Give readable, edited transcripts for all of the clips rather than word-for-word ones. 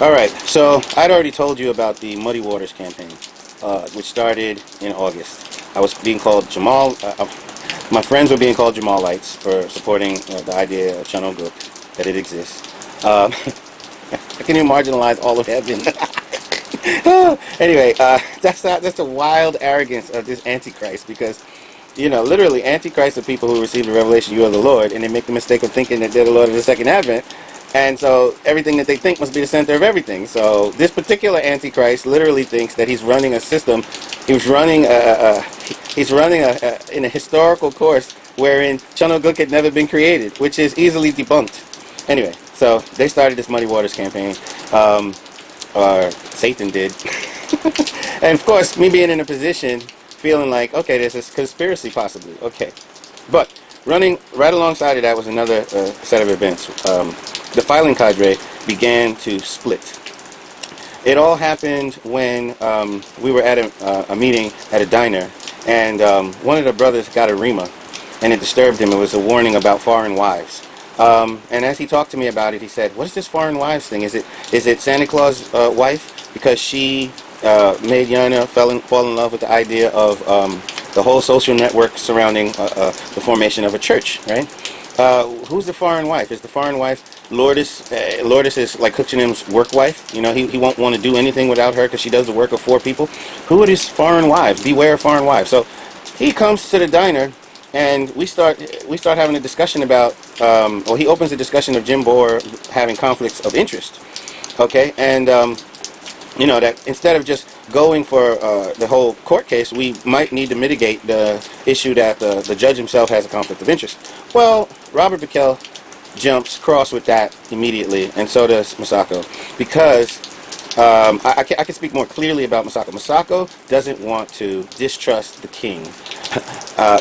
All right, so I'd already told you about the Muddy Waters campaign, which started in August. I was being called Jamal. My friends were being called Jamalites for supporting the idea of Chano Guk, that it exists. Can you marginalize all of heaven? Anyway, that's the wild arrogance of this Antichrist, because literally, Antichrist are people who receive the revelation, you are the Lord, and they make the mistake of thinking that they're the Lord of the second advent. And so everything that they think must be the center of everything. So this particular Antichrist literally thinks that he's running a system. He's running in a historical course wherein Chano Guk had never been created, which is easily debunked. Anyway, so they started this Muddy Waters campaign, or Satan did. And of course, me being in a position, feeling like, okay, there's this conspiracy possibly. Okay, but running right alongside of that was another set of events. The filing cadre began to split. It all happened when we were at a meeting at a diner, and one of the brothers got a rhema, and it disturbed him. It was a warning about foreign wives. And as he talked to me about it, he said, "What is this foreign wives thing? Is it Santa Claus' wife? Because she made Yana fall in love with the idea of the whole social network surrounding the formation of a church, right? Who's the foreign wife? Is the foreign wife Lourdes? Lourdes is like Kuchinim's work wife. He won't want to do anything without her because she does the work of 4 people. Who are these foreign wives? Beware foreign wives." So he comes to the diner, and we start having a discussion about, or he opens a discussion of Jim Bohr having conflicts of interest. Okay, and that instead of just going for the whole court case, we might need to mitigate the issue that the judge himself has a conflict of interest. Well, Robert Bickel jumps cross with that immediately, and so does Masako, because I can speak more clearly about Masako. Masako doesn't want to distrust the king,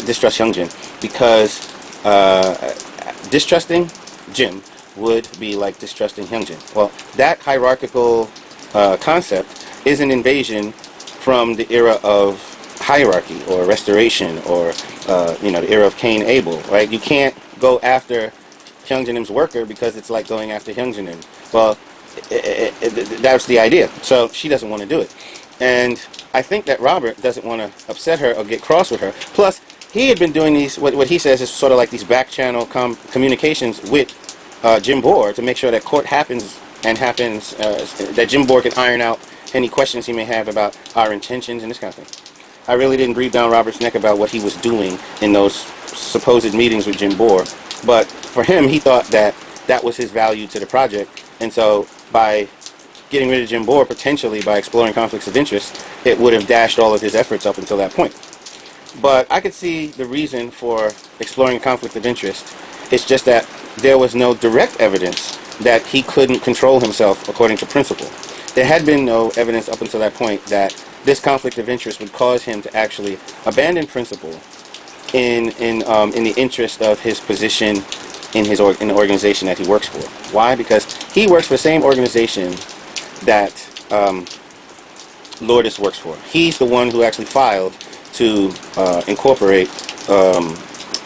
distrust Hyungjin, because distrusting Jim would be like distrusting Hyungjin. Well, that hierarchical concept is an invasion from the era of hierarchy or restoration, or the era of Cain Abel, right? You can't go after Hyungjinim's worker because it's like going after Hyungjinim. Well, that's the idea. So she doesn't want to do it, and I think that Robert doesn't want to upset her or get cross with her. Plus, he had been doing these, what he says is sort of like these back channel communications with Jim Bohr to make sure that court happens, that Jim Bohr can iron out any questions he may have about our intentions and this kind of thing. I really didn't breathe down Robert's neck about what he was doing in those supposed meetings with Jim Bohr, but for him, he thought that that was his value to the project, and so by getting rid of Jim Bohr, potentially by exploring conflicts of interest, it would have dashed all of his efforts up until that point. But I could see the reason for exploring conflict of interest. It's just that there was no direct evidence that he couldn't control himself according to principle. There had been no evidence up until that point that this conflict of interest would cause him to actually abandon principle in the interest of his position in the organization that he works for. Why? Because he works for the same organization that Lourdes works for. He's the one who actually filed to incorporate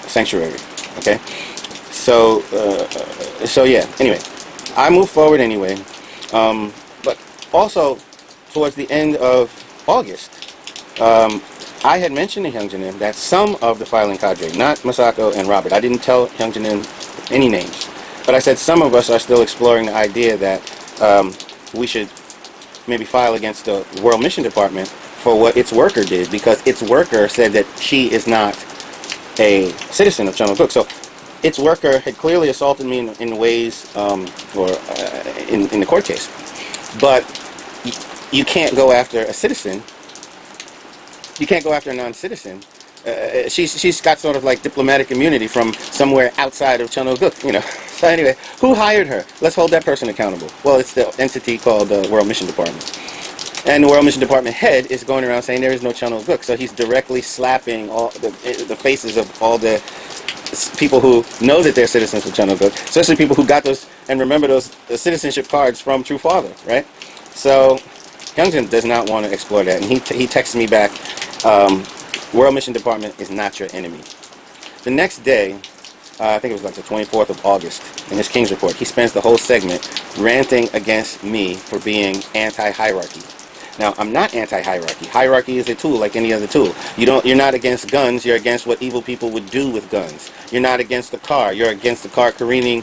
Sanctuary. Okay, so yeah. Anyway, I moved forward anyway, but also towards the end of August, I had mentioned to Hyungjin that some of the filing cadre, not Masako and Robert, I didn't tell Hyungjin any names, but I said some of us are still exploring the idea that we should maybe file against the World Mission Department for what its worker did, because its worker said that she is not a citizen of Cheongguk. So its worker had clearly assaulted me in ways, in the court case. But you can't go after a citizen. You can't go after a non-citizen. She's got sort of like diplomatic immunity from somewhere outside of Cheongguk, you know. So anyway, who hired her? Let's hold that person accountable. Well, it's the entity called the World Mission Department. And the World Mission Department head is going around saying there is no Cheongguk. So he's directly slapping all the faces of all the people who know that they're citizens of Cheongguk, especially people who got those and remember those citizenship cards from True Father, right? So Hyungjin does not want to explore that, and he texts me back, World Mission Department is not your enemy. The next day, I think it was like the 24th of August, in his King's Report. He spends the whole segment ranting against me for being anti-hierarchy. Now, I'm not anti-hierarchy. Hierarchy is a tool like any other tool. You're not against guns. You're against what evil people would do with guns. You're not against the car. You're against the car careening,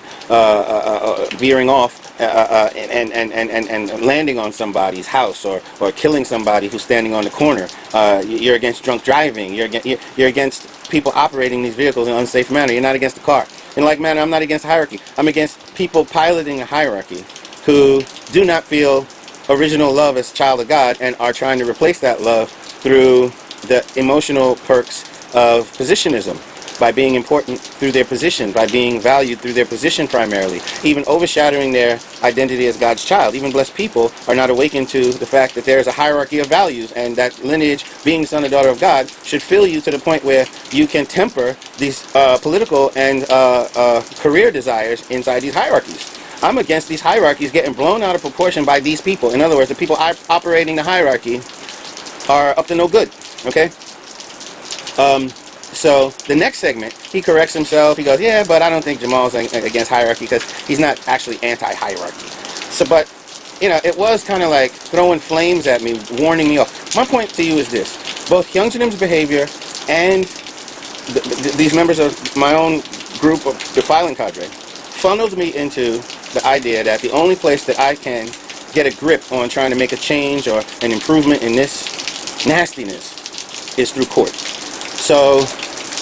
veering off, and landing on somebody's house or killing somebody who's standing on the corner. You're against drunk driving. You're against people operating these vehicles in an unsafe manner. You're not against the car. In like manner, I'm not against hierarchy. I'm against people piloting a hierarchy who do not feel original love as a child of God and are trying to replace that love through the emotional perks of positionism, by being important through their position, by being valued through their position primarily, even overshadowing their identity as God's child. Even blessed people are not awakened to the fact that there is a hierarchy of values, and that lineage, being the son or daughter of God, should fill you to the point where you can temper these political and career desires inside these hierarchies. I'm against these hierarchies getting blown out of proportion by these people. In other words, the people operating the hierarchy are up to no good. Okay? So the next segment, he corrects himself. He goes, yeah, but I don't think Jamal's against hierarchy because he's not actually anti-hierarchy. So, but, you know, it was kind of like throwing flames at me, warning me off. My point to you is this. Both Hyunjinim's behavior and these members of my own group of the filing cadre funneled me into the idea that the only place that I can get a grip on trying to make a change or an improvement in this nastiness is through court. So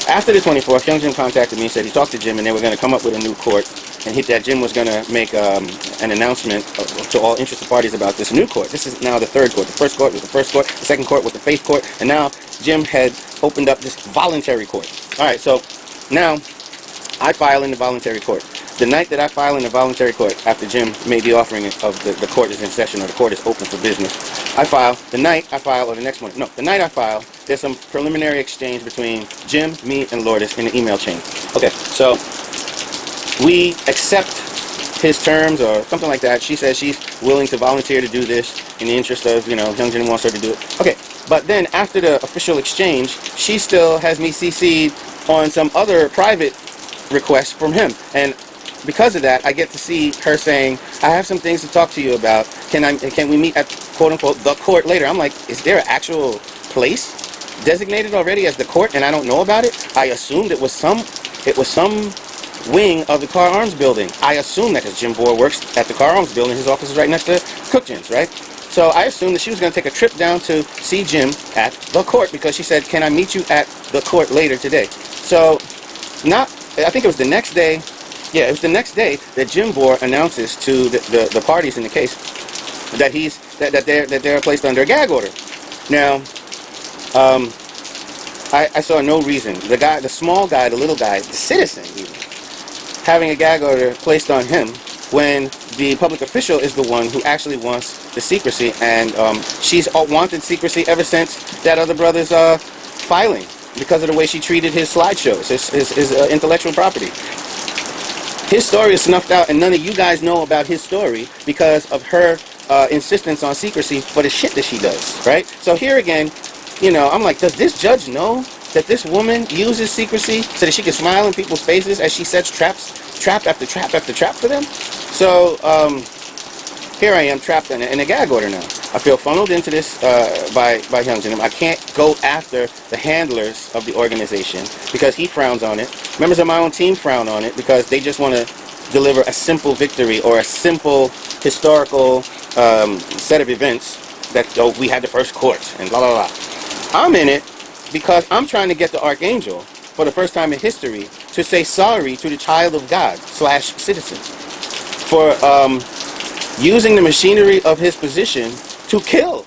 after the 24th, Hyunjin contacted me and said he talked to Jim and they were going to come up with a new court, and that Jim was going to make an announcement to all interested parties about this new court. This is now the third court. The first court was the first court, the second court was the faith court, and now Jim had opened up this voluntary court. All right, so now I file in the voluntary court. The night that I file in the voluntary court, after Jim made the offering of the court is in session or the court is open for business, I file. The night I file, or the next morning, no, the night I file, there's some preliminary exchange between Jim, me, and Lourdes in the email chain. Okay, so we accept his terms or something like that. She says she's willing to volunteer to do this in the interest of, you know, Hyunjin wants her to do it. Okay, but then after the official exchange, she still has me CC'd on some other private requests from him. And because of that, I get to see her saying, I have some things to talk to you about. Can we meet at, quote unquote, the court later? I'm like, is there an actual place designated already as the court and I don't know about it? I assumed it was some wing of the Car Arms building. I assumed that because Jim Boer works at the Car Arms building. His office is right next to Cookchin's, right? So I assumed that she was going to take a trip down to see Jim at the court because she said, can I meet you at the court later today? So I think it was the next day. Yeah, it was the next day that Jim Boer announces to the parties in the case that they're placed under a gag order. Now, I saw no reason. The small guy, the little guy, the citizen even, having a gag order placed on him when the public official is the one who actually wants the secrecy, and she's wanted secrecy ever since that other brother's filing because of the way she treated his slideshows, his intellectual property. His story is snuffed out, and none of you guys know about his story because of her insistence on secrecy for the shit that she does, right? So here again, you know, I'm like, does this judge know that this woman uses secrecy so that she can smile in people's faces as she sets trap after trap after trap for them? So here I am trapped in a gag order now. I feel funneled into this by Hyunjin. I can't go after the handlers of the organization because he frowns on it. Members of my own team frown on it because they just want to deliver a simple victory or a simple historical set of events that we had the first court and blah, blah, blah. I'm in it because I'm trying to get the Archangel for the first time in history to say sorry to the child of God / citizen for using the machinery of his position to kill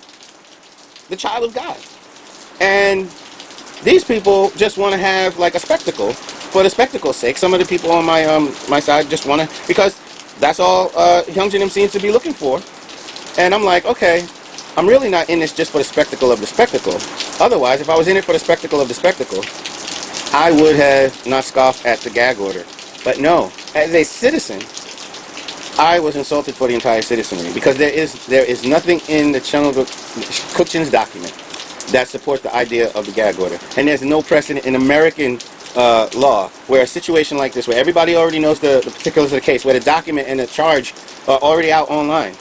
the child of God. And these people just want to have like a spectacle for the spectacle's sake. Some of the people on my side just want to, because that's all Hyunjin seems to be looking for. And I'm like, okay, I'm really not in this just for the spectacle of the spectacle. Otherwise, if I was in it for the spectacle of the spectacle, I would have not scoffed at the gag order. But no, as a citizen, I was insulted for the entire citizenry because there is nothing in the Cookchin's document that supports the idea of the gag order, and there's no precedent in American law, where a situation like this, where everybody already knows the particulars of the case, where the document and the charge are already out online,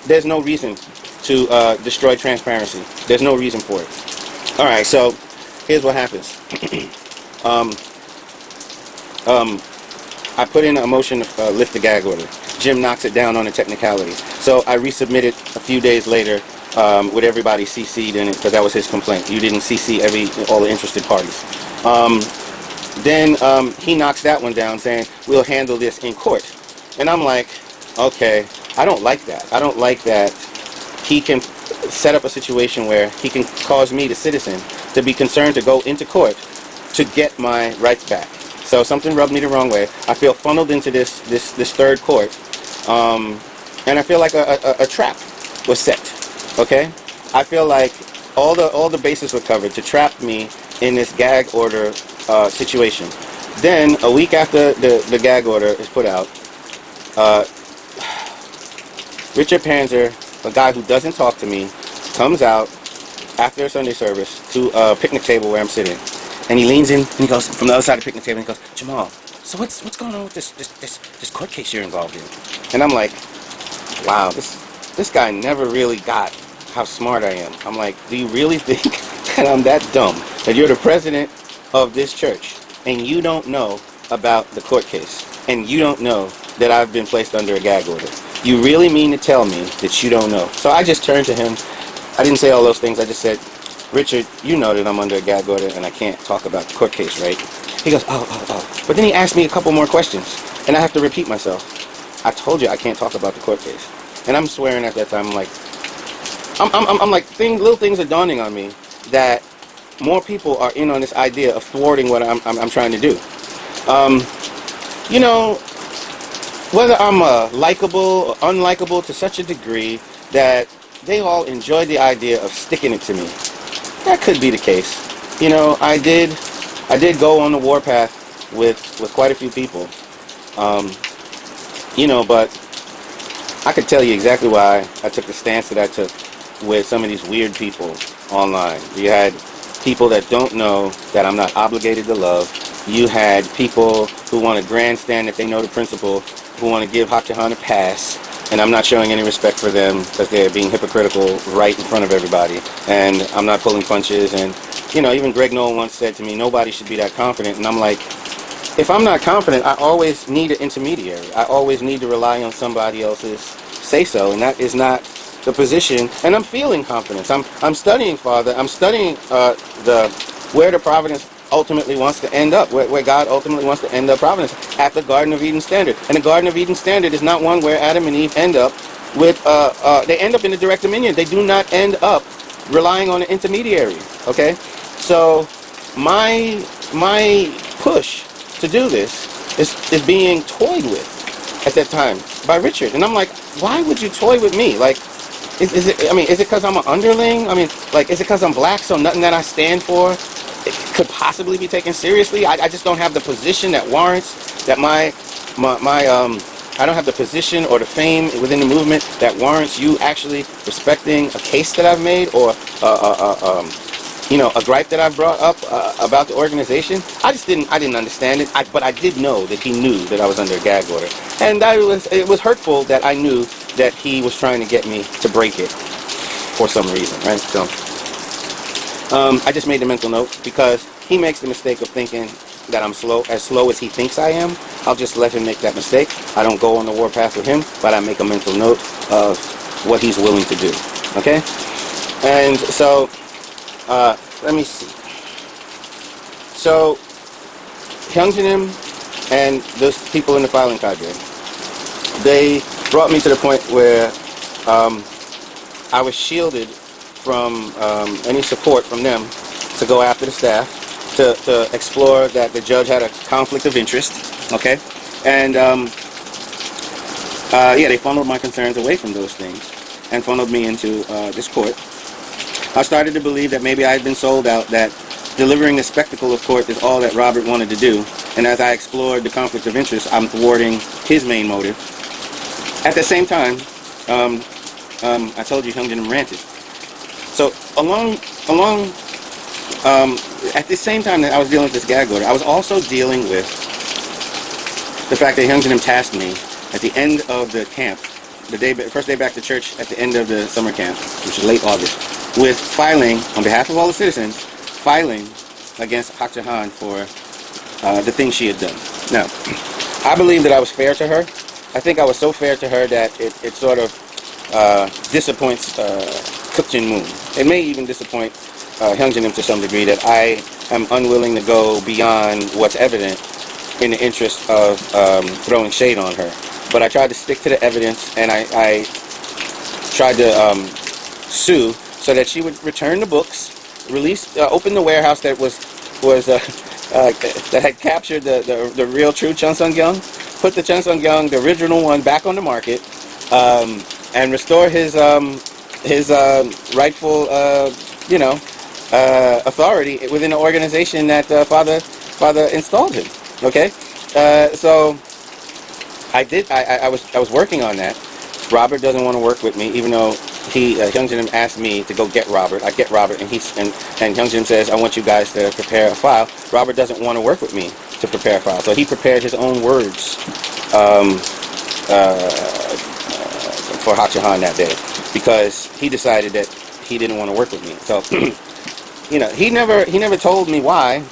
there's no reason to destroy transparency. There's no reason for it. All right, so here's what happens. I put in a motion to lift the gag order. Jim knocks it down on a technicality. So I resubmitted a few days later with everybody CC'd in it, because that was his complaint. You didn't CC all the interested parties. Then he knocks that one down, saying, we'll handle this in court. And I'm like, okay, I don't like that. I don't like that he can set up a situation where he can cause me, the citizen, to be concerned to go into court to get my rights back. So something rubbed me the wrong way. I feel funneled into this third court, and I feel like a trap was set. Okay, I feel like all the bases were covered to trap me in this gag order situation. Then a week after the gag order is put out, Richard Panzer, a guy who doesn't talk to me, comes out after a Sunday service to a picnic table where I'm sitting. And he leans in and he goes, from the other side of the picnic table, and he goes, Jamal, so what's going on with this court case you're involved in? And I'm like, wow, this guy never really got how smart I am. I'm like, do you really think that I'm that dumb, that you're the president of this church and you don't know about the court case, and you don't know that I've been placed under a gag order? You really mean to tell me that you don't know? So I just turned to him. I didn't say all those things. I just said, Richard, you know that I'm under a gag order and I can't talk about the court case, right? He goes, oh. But then he asked me a couple more questions, and I have to repeat myself. I told you I can't talk about the court case. And I'm swearing at that time. I'm like, little things are dawning on me that more people are in on this idea of thwarting what I'm trying to do. You know, whether I'm likable or unlikable to such a degree that they all enjoyed the idea of sticking it to me. That could be the case. You know, I did go on the warpath with quite a few people. You know, but I could tell you exactly why I took the stance that I took with some of these weird people online. You had people that don't know that I'm not obligated to love. You had people who want to grandstand that they know the principle, who want to give Hakahan a pass, and I'm not showing any respect for them because they're being hypocritical right in front of everybody, and I'm not pulling punches. And you know, even Greg Nolan once said to me, nobody should be that confident. And I'm like, if I'm not confident, I always need an intermediary. I always need to rely on somebody else's say-so, and that is not the position. And I'm feeling confidence. I'm studying, Father. I'm studying where the providence ultimately wants to end up, where God ultimately wants to end up providence, at the Garden of Eden standard. And the Garden of Eden standard is not one where Adam and Eve end up with, they end up in the direct dominion. They do not end up relying on an intermediary, okay? So my push to do this is being toyed with at that time by Richard. And I'm like, why would you toy with me? Like, is it because I'm an underling? I mean, like, is it because I'm black, so nothing that I stand for it could possibly be taken seriously? I just don't have the position that warrants that I don't have the position or the fame within the movement that warrants you actually respecting a case that I've made, or you know, a gripe that I've brought up about the organization. I didn't understand it, but I did know that he knew that I was under a gag order, and it was hurtful that I knew that he was trying to get me to break it for some reason, right? So I just made the mental note, because he makes the mistake of thinking that I'm slow as he thinks I am. I'll just let him make that mistake. I don't go on the warpath with him, but I make a mental note of what he's willing to do, okay? And so let me see. So Hyungjanim and those people in the filing cadre, they brought me to the point where I was shielded from any support from them to go after the staff, to explore that the judge had a conflict of interest, okay? And yeah, they funneled my concerns away from those things and funneled me into this court. I started to believe that maybe I had been sold out, that delivering the spectacle of court is all that Robert wanted to do. And as I explored the conflict of interest, I'm thwarting his main motive. At the same time, I told you Hyungjanim ranted. So along at the same time that I was dealing with this gag order, I was also dealing with the fact that Hyunjin tasked me at the end of the camp, first day back to church at the end of the summer camp, which is late August, with filing, on behalf of all the citizens, filing against Hak Jahan for the things she had done. Now, I believe that I was fair to her. I think I was so fair to her that it sort of disappoints Cook Jin Moon. It may even disappoint Hyunjin to some degree that I am unwilling to go beyond what's evident in the interest of throwing shade on her. But I tried to stick to the evidence, and I tried to sue so that she would return the books, open the warehouse that was that had captured the real true Chun Sung-kyung, put the Chun Sung-kyung, the original one, back on the market, and restore his rightful authority within the organization that father installed him. Okay, so I did. I was working on that. Robert doesn't want to work with me, even though Hyunjin asked me to go get Robert. I get Robert, and Hyunjin says, I want you guys to prepare a file. Robert doesn't want to work with me to prepare a file, so he prepared his own words for Hak Jahan that day, because he decided that he didn't want to work with me. So, he never told me why,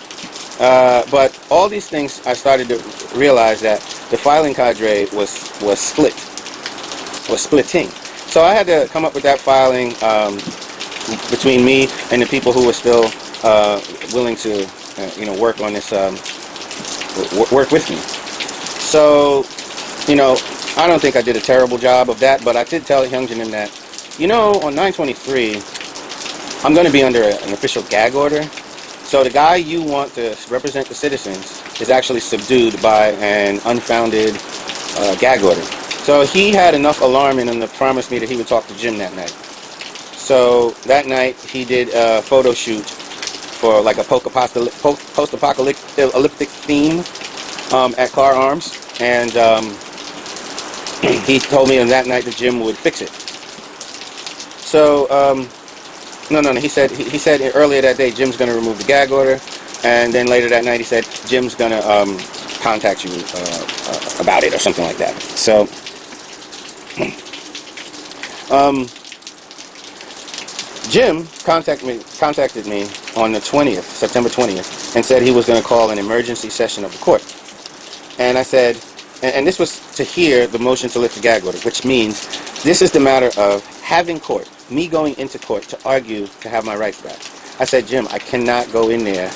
but all these things I started to realize that the filing cadre was splitting. So I had to come up with that filing between me and the people who were still willing to, work on this, work with me. So, I don't think I did a terrible job of that, but I did tell Hyunjin that, on 9/23, I'm going to be under an official gag order. So the guy you want to represent the citizens is actually subdued by an unfounded gag order. So he had enough alarm in him to promise me that he would talk to Jim that night. So that night he did a photo shoot for like a post-apocalyptic theme at Car Arms, and he told me on that night that Jim would fix it. So no. He said earlier that day Jim's going to remove the gag order, and then later that night he said Jim's going to contact you about it or something like that. So. Jim contacted me on the 20th, September 20th, and said he was going to call an emergency session of the court. And I said, and this was to hear the motion to lift the gag order, which means this is the matter of having court, me going into court to argue to have my rights back. I said, Jim, I cannot go in there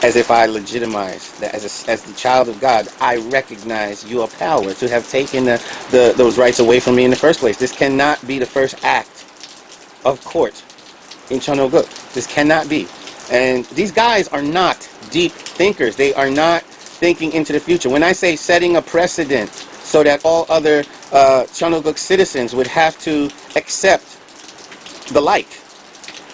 as if I legitimize that as the child of God. I recognize your power to have taken those rights away from me in the first place. This cannot be the first act of court in Cheongguk. This cannot be. And these guys are not deep thinkers. They are not thinking into the future. When I say setting a precedent so that all other Cheongguk citizens would have to accept the like,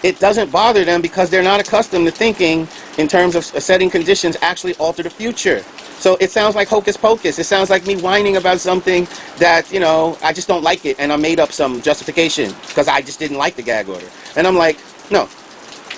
it doesn't bother them because they're not accustomed to thinking in terms of setting conditions actually alter the future. So it sounds like hocus pocus. It sounds like me whining about something that, I just don't like it, and I made up some justification because I just didn't like the gag order. And I'm like, no,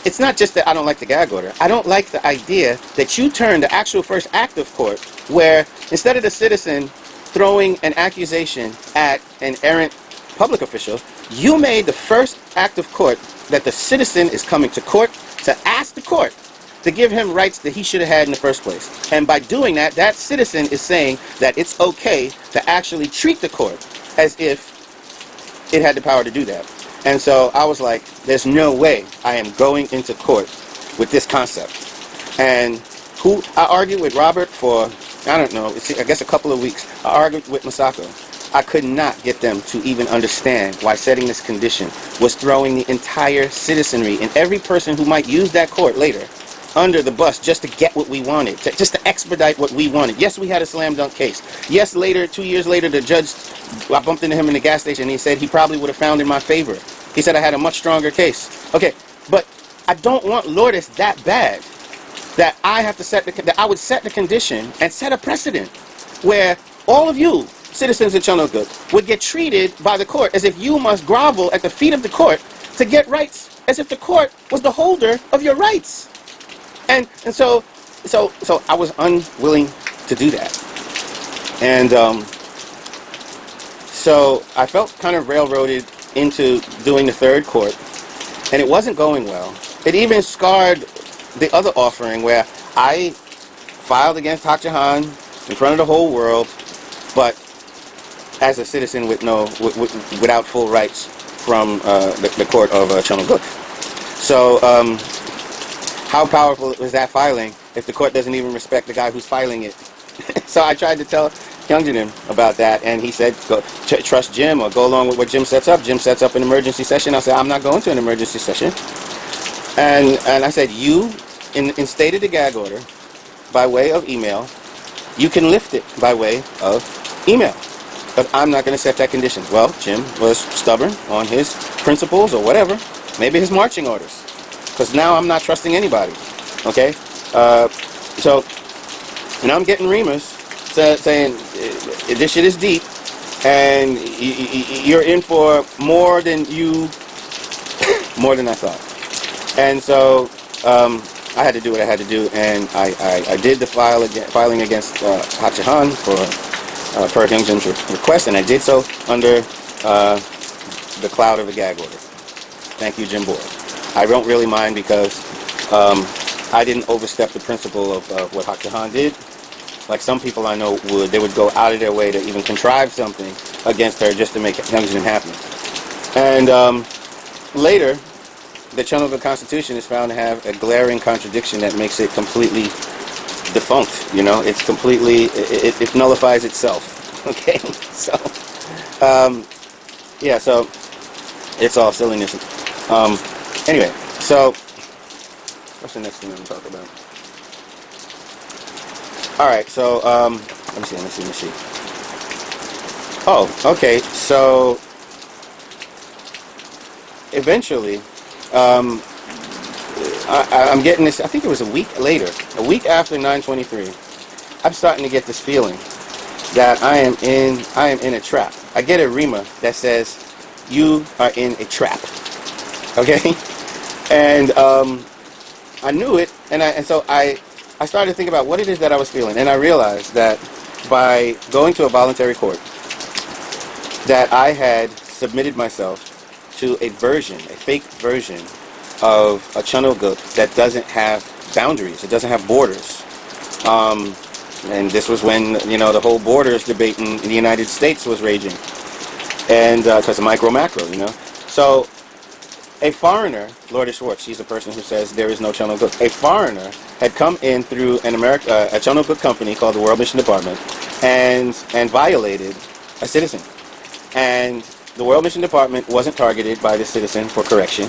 it's not just that I don't like the gag order. I don't like the idea that you turn the actual first act of court, where instead of the citizen throwing an accusation at an errant public official, you made the first act of court that the citizen is coming to court to ask the court to give him rights that he should have had in the first place. And by doing that, that citizen is saying that it's okay to actually treat the court as if it had the power to do that. And so I was like, there's no way I am going into court with this concept. And I argued with Robert for, I don't know, I guess a couple of weeks. I argued with Masako. I could not get them to even understand why setting this condition was throwing the entire citizenry and every person who might use that court later under the bus just to get what we wanted, just to expedite what we wanted. Yes, we had a slam dunk case. Yes, later, 2 years later, the judge, I bumped into him in the gas station, and he said he probably would have found in my favor. He said I had a much stronger case. Okay, but I don't want Lourdes that bad that I have to that I would set the condition and set a precedent where all of you citizens of Cheongguk would get treated by the court as if you must grovel at the feet of the court to get rights, as if the court was the holder of your rights. And so I was unwilling to do that. And so I felt kind of railroaded into doing the third court, and it wasn't going well. It even scarred the other offering where I filed against Hak Jahan in front of the whole world, but as a citizen with without full rights from the court of Chonoguk. So how powerful is that filing if the court doesn't even respect the guy who's filing it? So I tried to tell Youngjanim about that, and he said, "Go trust Jim or go along with what Jim sets up." Jim sets up an emergency session. I said, "I'm not going to an emergency session." And I said, "You instated the gag order by way of email. You can lift it by way of email, but I'm not going to set that condition." Well, Jim was stubborn on his principles or whatever, maybe his marching orders, because now I'm not trusting anybody. Okay, so now I'm getting reamers saying this shit is deep, and you're in for more than I thought. And so I had to do what I had to do, and I did the filing against Hak Jahan for per Hyungjin's request, and I did so under the cloud of a gag order. Thank you, Jim Boyd. I don't really mind because I didn't overstep the principle of what Hak Jahan did. Like some people I know would, they would go out of their way to even contrive something against her just to make Hyungjin happy. And later, the Chonoguk Constitution is found to have a glaring contradiction that makes it completely defunct. You know, it's completely, it nullifies itself. Okay, so yeah, so it's all silliness. Anyway, so what's the next thing I'm going to talk about? All right, so let me see. Oh, okay. So eventually, I'm getting this. I think it was a week after 9/23. I'm starting to get this feeling that I am in a trap. I get a rima that says, "You are in a trap." Okay, and I knew it, and so I started to think about what it is that I was feeling, and I realized that by going to a voluntary court, that I had submitted myself to a fake version of a Chonoguk that doesn't have boundaries, it doesn't have borders. And this was when, you know, the whole borders debate in the United States was raging, and because of micro-macro, you know. So a foreigner, Lord Schwartz, she's a person who says there is no Chonoguk. A foreigner had come in through a Chonoguk company called the World Mission Department and violated a citizen. And the World Mission Department wasn't targeted by the citizen for correction.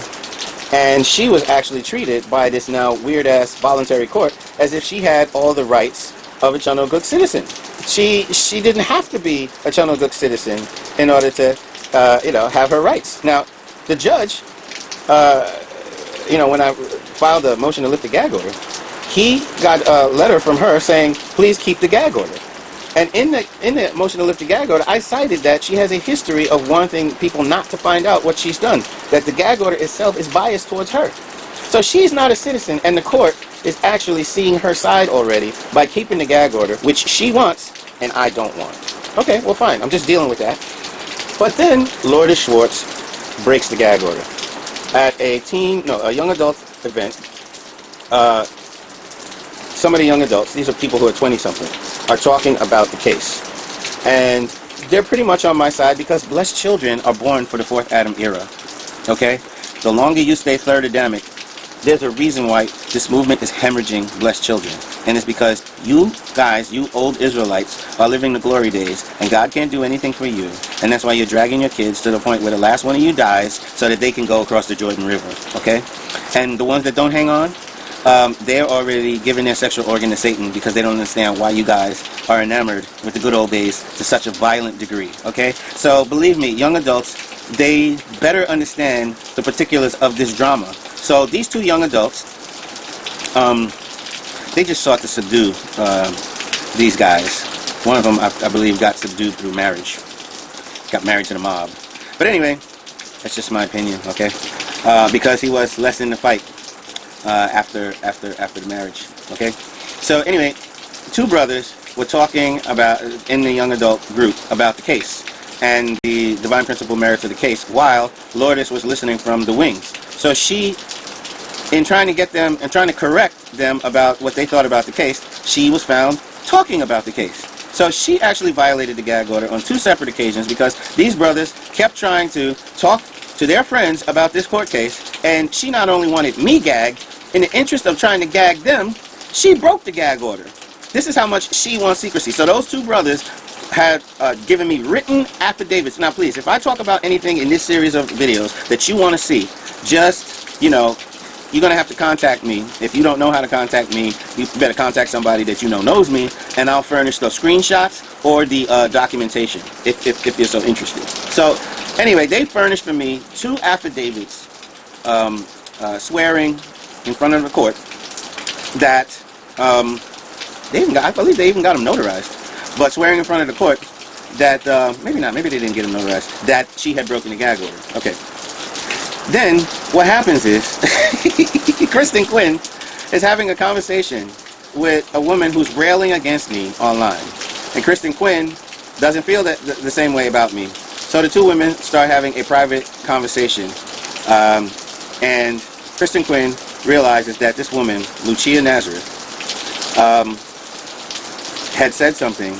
And she was actually treated by this now weird-ass voluntary court as if she had all the rights of a Chonoguk citizen. She didn't have to be a Chonoguk citizen in order to, have her rights. Now, the judge, when I filed a motion to lift the gag order, he got a letter from her saying, "Please keep the gag order." And in the motion to lift the gag order, I cited that she has a history of wanting people not to find out what she's done, that the gag order itself is biased towards her. So she's not a citizen, and the court is actually seeing her side already by keeping the gag order, which she wants and I don't want. Okay, well fine, I'm just dealing with that. But then Lourdes Schwartz breaks the gag order at a young adult event. Some of the young adults, these are people who are 20-something, are talking about the case. And they're pretty much on my side because blessed children are born for the fourth Adam era. Okay? The longer you stay third Adamic, there's a reason why this movement is hemorrhaging blessed children. And it's because you guys, you old Israelites, are living the glory days, and God can't do anything for you. And that's why you're dragging your kids to the point where the last one of you dies so that they can go across the Jordan River. Okay? And the ones that don't hang on, they're already giving their sexual organ to Satan because they don't understand why you guys are enamored with the good old days to such a violent degree, okay? So believe me, young adults, they better understand the particulars of this drama. So these two young adults, they just sought to subdue these guys. One of them, I believe, got subdued through marriage. Got married to the mob. But anyway, that's just my opinion, okay? Because he was less in the fight. after the marriage. Okay, so anyway, two brothers were talking about in the young adult group about the case and the divine principle merits of the case, while Lourdes was listening from the wings. So she, in trying to get them and trying to correct them about what they thought about the case, she was found talking about the case. So she actually violated the gag order on two separate occasions because these brothers kept trying to talk to their friends about this court case, and she not only wanted me gagged, in the interest of trying to gag them, she broke the gag order. This is how much she wants secrecy. So those two brothers had given me written affidavits. Now please, if I talk about anything in this series of videos that you want to see, just, you know, you're going to have to contact me. If you don't know how to contact me, you better contact somebody that you know knows me, and I'll furnish the screenshots or the documentation if you're so interested. So anyway, they furnished for me two affidavits swearing in front of the court that I believe they even got them notarized, but swearing in front of the court that maybe not, maybe they didn't get them notarized, that she had broken the gag order. Okay. Then what happens is Kristen Quinn is having a conversation with a woman who's railing against me online, and Kristen Quinn doesn't feel the same way about me. So the two women start having a private conversation, and Kristen Quinn realizes that this woman, Lucia Nazareth, had said something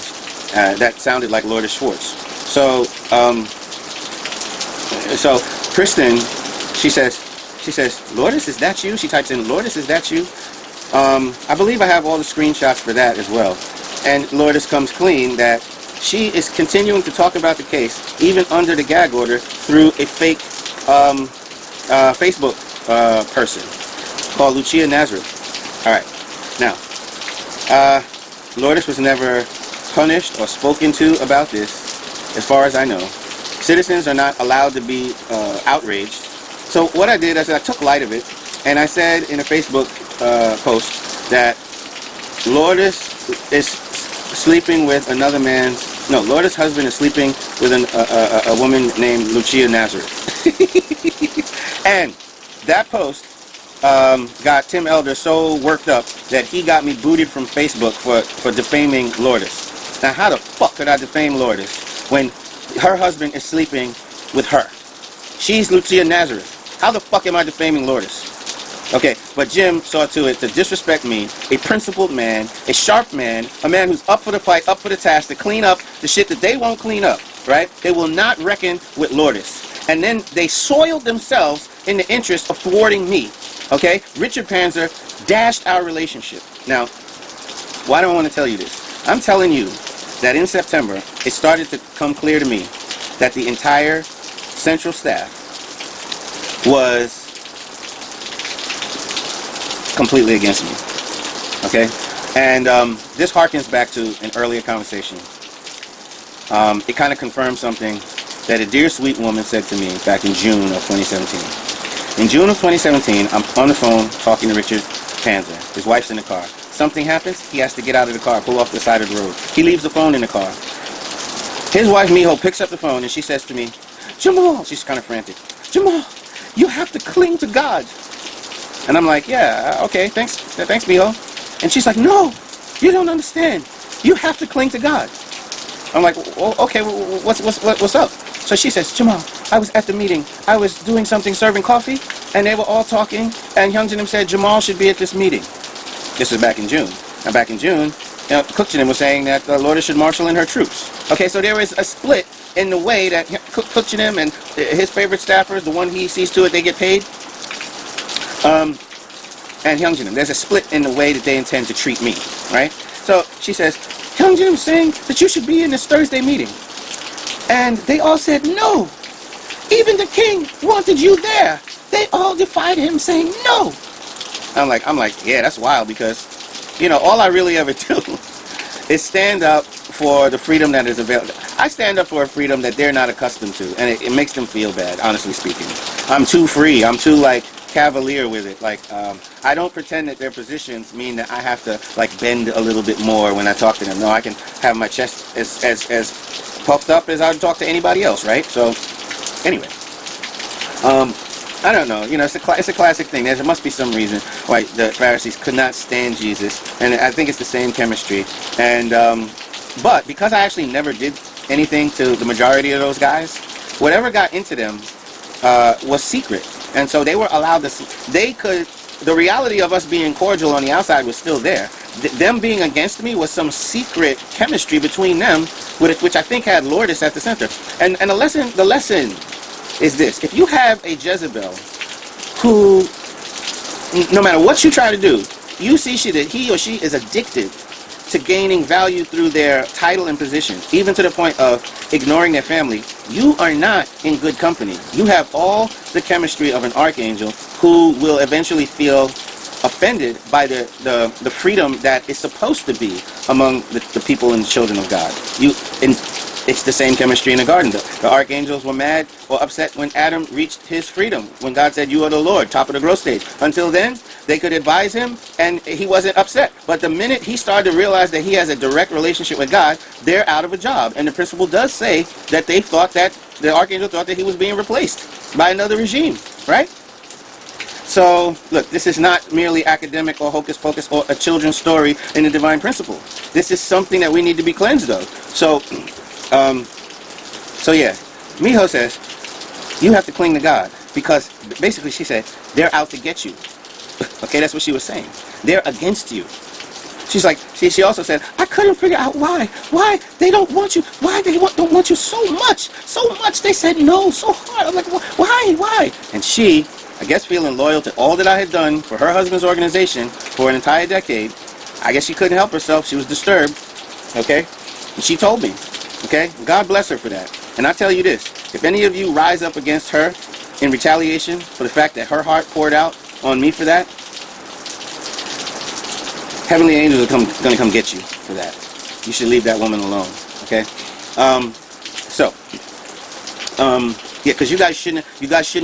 that sounded like Lourdes Schwartz. So Kristen, she says, Lourdes, is that you? She types in, Lourdes, is that you? I believe I have all the screenshots for that as well. And Lourdes comes clean that she is continuing to talk about the case, even under the gag order, through a fake Facebook person called Lucia Nazareth. Alright, now, Lourdes was never punished or spoken to about this, as far as I know. Citizens are not allowed to be outraged. So what I did is I took light of it, and I said in a Facebook post that Lourdes is sleeping with another man's, no, Lourdes' husband is sleeping with a woman named Lucia Nazareth. And that post got Tim Elder so worked up that he got me booted from Facebook for defaming Lourdes. Now how the fuck could I defame Lourdes when her husband is sleeping with her? She's Lucia Nazareth. How the fuck am I defaming Lourdes? Okay, but Jim saw to it to disrespect me, a principled man, a sharp man, a man who's up for the fight, up for the task, to clean up the shit that they won't clean up, right? They will not reckon with Lourdes. And then they soiled themselves in the interest of thwarting me, okay? Richard Panzer dashed our relationship. Now, why do I want to tell you this? I'm telling you that in September, it started to come clear to me that the entire central staff was completely against me, okay? And this harkens back to an earlier conversation. It kind of confirms something that a dear sweet woman said to me back in June of 2017. In June of 2017, I'm on the phone talking to Richard Panzer. His wife's in the car. Something happens, he has to get out of the car, pull off the side of the road. He leaves the phone in the car. His wife, Miho, picks up the phone and she says to me, Jamal, she's kind of frantic, Jamal, you have to cling to God. And I'm like, yeah, okay, thanks, Miho. And she's like, no, you don't understand. You have to cling to God. I'm like, well, okay, what's up? So she says, Jamal, I was at the meeting. I was doing something, serving coffee, and they were all talking, and Hyunjin said Jamal should be at this meeting. This was back in June. Now, back in June, Cookjinim was saying that Lourdes should marshal in her troops. Okay, so there is a split in the way that Cookjinim and his favorite staffers, the one he sees to it they get paid, and Hyunjin, there's a split in the way that they intend to treat me, right? So she says, Hyunjin is saying that you should be in this Thursday meeting. And they all said no. Even the king wanted you there. They all defied him, saying no. I'm like, yeah, that's wild, because, you know, all I really ever do is stand up for the freedom that is available. I stand up for a freedom that they're not accustomed to, and it makes them feel bad, honestly speaking. I'm too free. I'm too, like, cavalier with it. Like, I don't pretend that their positions mean that I have to, like, bend a little bit more when I talk to them. No, I can have my chest as puffed up as I would talk to anybody else, right? So, anyway. I don't know. You know, it's a classic thing. There must be some reason why the Pharisees could not stand Jesus, and I think it's the same chemistry. And but because I actually never did anything to the majority of those guys, whatever got into them was secret, and so they were allowed to. They could. The reality of us being cordial on the outside was still there. Them being against me was some secret chemistry between them, which I think had Lourdes at the center. And the lesson is this: if you have a Jezebel who, no matter what you try to do, you see that he or she is addicted to gaining value through their title and position, even to the point of ignoring their family, you are not in good company. You have all the chemistry of an archangel who will eventually feel offended by the freedom that is supposed to be among the people and children of God. It's the same chemistry in the garden. The archangels were mad or upset when Adam reached his freedom, when God said, "You are the Lord," top of the growth stage. Until then, they could advise him, and he wasn't upset. But the minute he started to realize that he has a direct relationship with God, they're out of a job. And the principle does say that they thought that, the archangel thought that he was being replaced by another regime, right? So, look, this is not merely academic or hocus pocus or a children's story in the divine principle. This is something that we need to be cleansed of. So yeah, Miho says, you have to cling to God, because basically she said, they're out to get you. Okay, that's what she was saying. They're against you. She's like, she also said, I couldn't figure out why they don't want you, why they don't want you so much. They said no so hard. I'm like, why? And she, I guess feeling loyal to all that I had done for her husband's organization for an entire decade, I guess she couldn't help herself. She was disturbed, okay? And she told me, okay? God bless her for that. And I tell you this, if any of you rise up against her in retaliation for the fact that her heart poured out on me for that, heavenly angels are going to come get you for that. You should leave that woman alone, okay? Yeah, because you guys shouldn't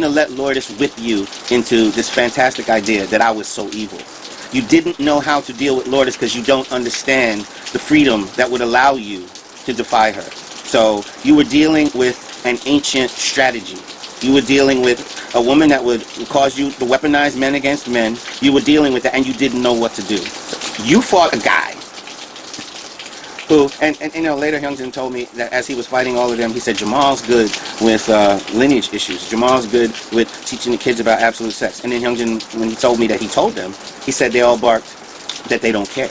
have let Lourdes whip you into this fantastic idea that I was so evil. You didn't know how to deal with Lourdes because you don't understand the freedom that would allow you to defy her. So you were dealing with an ancient strategy. You were dealing with a woman that would cause you to weaponize men against men. You were dealing with that, and you didn't know what to do. So you fought a guy who, and you know, later Hyungjin told me that as he was fighting all of them, he said Jamal's good with lineage issues. Jamal's good with teaching the kids about absolute sex. And then Hyungjin, when he told me that he told them, he said they all barked that they don't care.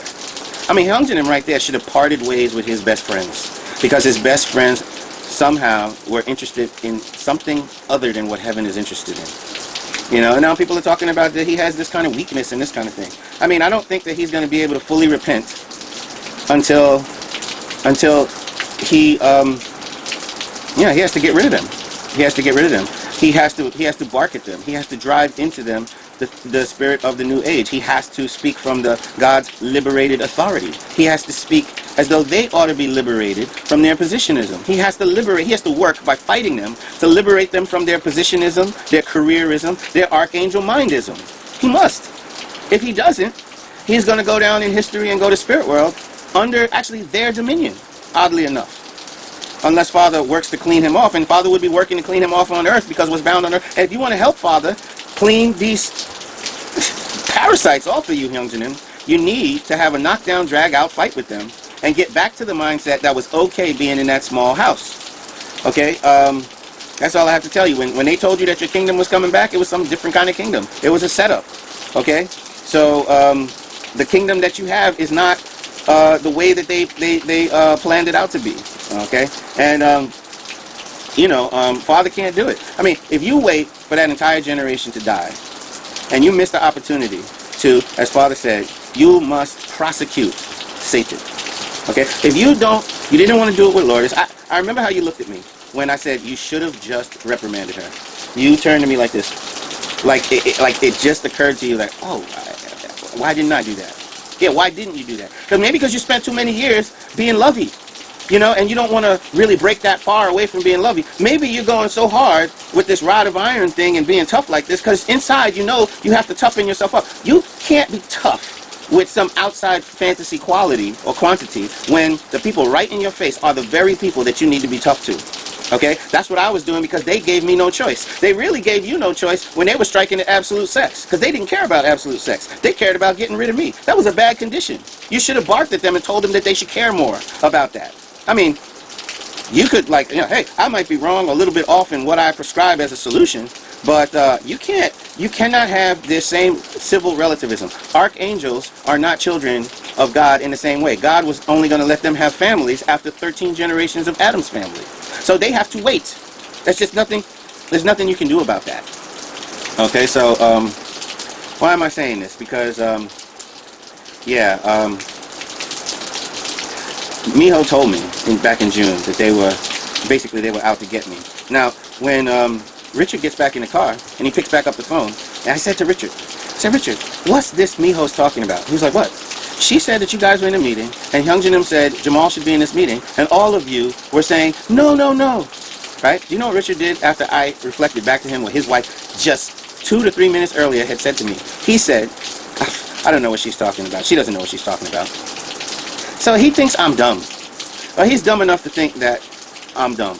I mean, Hyungjin right there should have parted ways with his best friends, because his best friends somehow were interested in something other than what heaven is interested in. You know, and now people are talking about that he has this kind of weakness and this kind of thing. I mean, I don't think that he's going to be able to fully repent until he, he has to get rid of them. He has to get rid of them. He has to bark at them. He has to drive into them the spirit of the new age. He has to speak from God's liberated authority. He has to speak as though they ought to be liberated from their positionism. He has to work by fighting them to liberate them from their positionism, their careerism, their archangel mindism. He must. If he doesn't, he's going to go down in history and go to spirit world under actually their dominion, oddly enough. Unless Father works to clean him off, and Father would be working to clean him off on earth because what's bound on earth. And if you want to help Father clean these parasites off of you, Hyungjin, you need to have a knockdown, drag out fight with them and get back to the mindset that was okay being in that small house. Okay? That's all I have to tell you. When they told you that your kingdom was coming back, it was some different kind of kingdom. It was a setup. Okay? So, the kingdom that you have is not the way that they planned it out to be. Okay? And, Father can't do it. I mean, if you wait for that entire generation to die, and you miss the opportunity to, as Father said, you must prosecute Satan. Okay? If you didn't want to do it with Lourdes. I remember how you looked at me when I said you should have just reprimanded her. You turned to me like this. Like it just occurred to you like, oh, why didn't I do that? Yeah, why didn't you do that? Because you spent too many years being lovey. You know, and you don't want to really break that far away from being lovey. Maybe you're going so hard with this rod of iron thing and being tough like this because inside you know you have to toughen yourself up. You can't be tough with some outside fantasy quality or quantity when the people right in your face are the very people that you need to be tough to. Okay, that's what I was doing because they gave me no choice. They really gave you no choice when they were striking at absolute sex, because they didn't care about absolute sex. They cared about getting rid of me. That was a bad condition. You should have barked at them and told them that they should care more about that. I mean, you could, like, you know, hey, I might be wrong, a little bit off in what I prescribe as a solution, but you cannot have this same civil relativism. Archangels are not children of God in the same way. God was only going to let them have families after 13 generations of Adam's family. So they have to wait. That's just nothing. There's nothing you can do about that. Okay, so why am I saying this? Because Miho told me back in June that they were out to get me. Now, when Richard gets back in the car and he picks back up the phone, and I said to Richard, what's this Miho's talking about? He was like, what? She said that you guys were in a meeting, and Hyungjin said Jamal should be in this meeting, and all of you were saying, no, no, no. Right? Do you know what Richard did after I reflected back to him what his wife just 2 to 3 minutes earlier had said to me? He said, I don't know what she's talking about. She doesn't know what she's talking about. So he thinks I'm dumb. Or he's dumb enough to think that I'm dumb.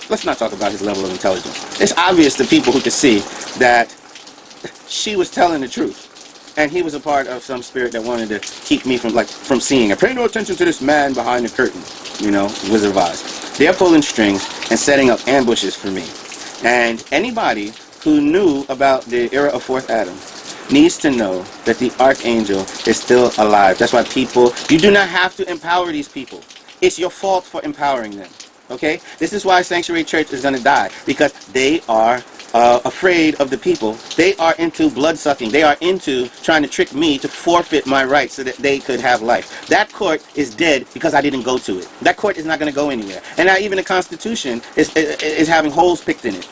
Let's not talk about his level of intelligence. It's obvious to people who can see that she was telling the truth. And he was a part of some spirit that wanted to keep me from seeing her. Pay no attention to this man behind the curtain, you know, Wizard of Oz. They're pulling strings and setting up ambushes for me. And anybody who knew about the era of Fourth Adam needs to know that the Archangel is still alive. That's why you do not have to empower these people. It's your fault for empowering them. Okay? This is why Sanctuary Church is going to die. Because they are afraid of the people. They are into blood-sucking. They are into trying to trick me to forfeit my rights so that they could have life. That court is dead because I didn't go to it. That court is not going to go anywhere. And now even the Constitution is having holes picked in it.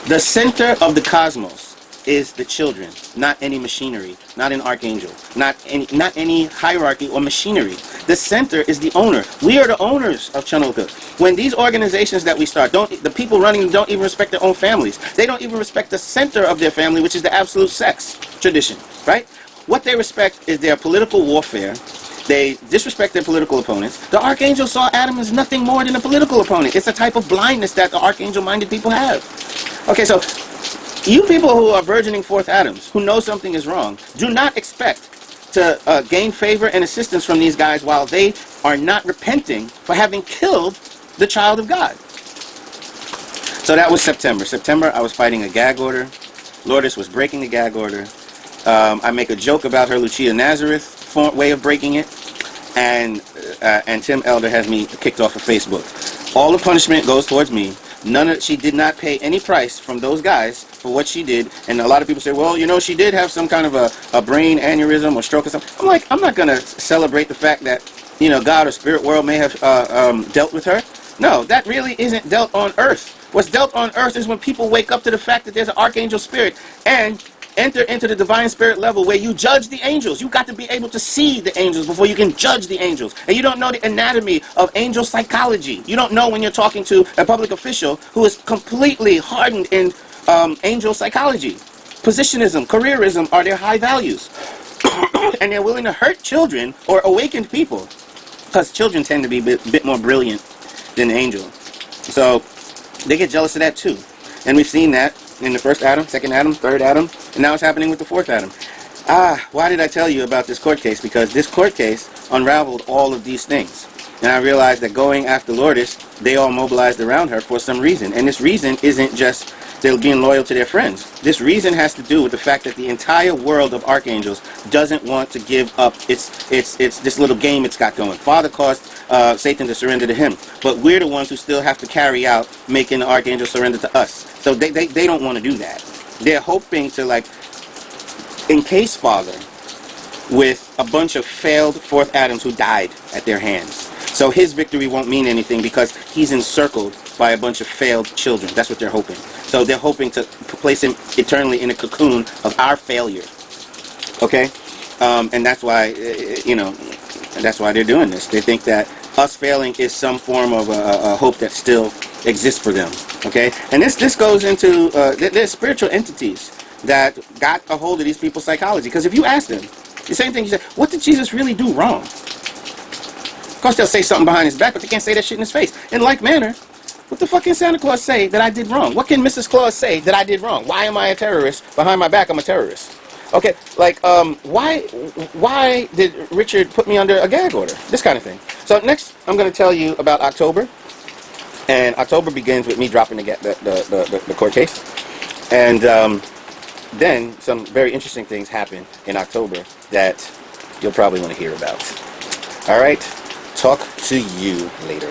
The center of the cosmos is the children, not any machinery, not an archangel, not any hierarchy or machinery. The center is the owner. We are the owners of Chanukah. When these organizations that we start, the people running them don't even respect their own families. They don't even respect the center of their family, which is the absolute sex tradition, right? What they respect is their political warfare. They disrespect their political opponents. The Archangel saw Adam as nothing more than a political opponent. It's a type of blindness that the Archangel-minded people have. Okay, so you people who are burgeoning Fourth Adams, who know something is wrong, do not expect to gain favor and assistance from these guys while they are not repenting for having killed the child of God. So that was September. September, I was fighting a gag order. Lourdes was breaking the gag order. I make a joke about her Lucia Nazareth way of breaking it. And Tim Elder has me kicked off of Facebook. All the punishment goes towards me. She did not pay any price from those guys for what she did. And a lot of people say, well, you know, she did have some kind of a brain aneurysm or stroke or something. I'm like, I'm not going to celebrate the fact that, you know, God or spirit world may have dealt with her. No, that really isn't dealt on earth. What's dealt on earth is when people wake up to the fact that there's an archangel spirit and enter into the divine spirit level where you judge the angels. You got to be able to see the angels before you can judge the angels. And you don't know the anatomy of angel psychology. You don't know when you're talking to a public official who is completely hardened in angel psychology. Positionism, careerism are their high values. And they're willing to hurt children or awakened people. Because children tend to be a bit more brilliant than the angel. So they get jealous of that too. And we've seen that in the first Adam, second Adam, third Adam, and now it's happening with the fourth Adam. Why did I tell you about this court case? Because this court case unraveled all of these things. And I realized that going after Lourdes, they all mobilized around her for some reason. And this reason isn't just they're being loyal to their friends. This reason has to do with the fact that the entire world of archangels doesn't want to give up its this little game it's got going. Father caused Satan to surrender to him, but we're the ones who still have to carry out making the archangel surrender to us. So they don't want to do that. They're hoping to, like, encase Father with a bunch of failed fourth Adams who died at their hands. So his victory won't mean anything because he's encircled by a bunch of failed children. That's what they're hoping. So they're hoping to place him eternally in a cocoon of our failure. Okay? And that's why, you know, that's why they're doing this. They think that us failing is some form of a hope that still exists for them. Okay? And this goes into, there's spiritual entities that got a hold of these people's psychology. Because if you ask them, the same thing you say, what did Jesus really do wrong? Of course, they'll say something behind his back, but they can't say that shit in his face. In like manner, What the fuck can Santa Claus say that I did wrong? What can Mrs. Claus say that I did wrong? Why am I a terrorist? Behind my back, I'm a terrorist. Okay, like, why did Richard put me under a gag order? This kind of thing. So next, I'm going to tell you about October. And October begins with me dropping the court case. And then some very interesting things happen in October that you'll probably want to hear about. All right, talk to you later.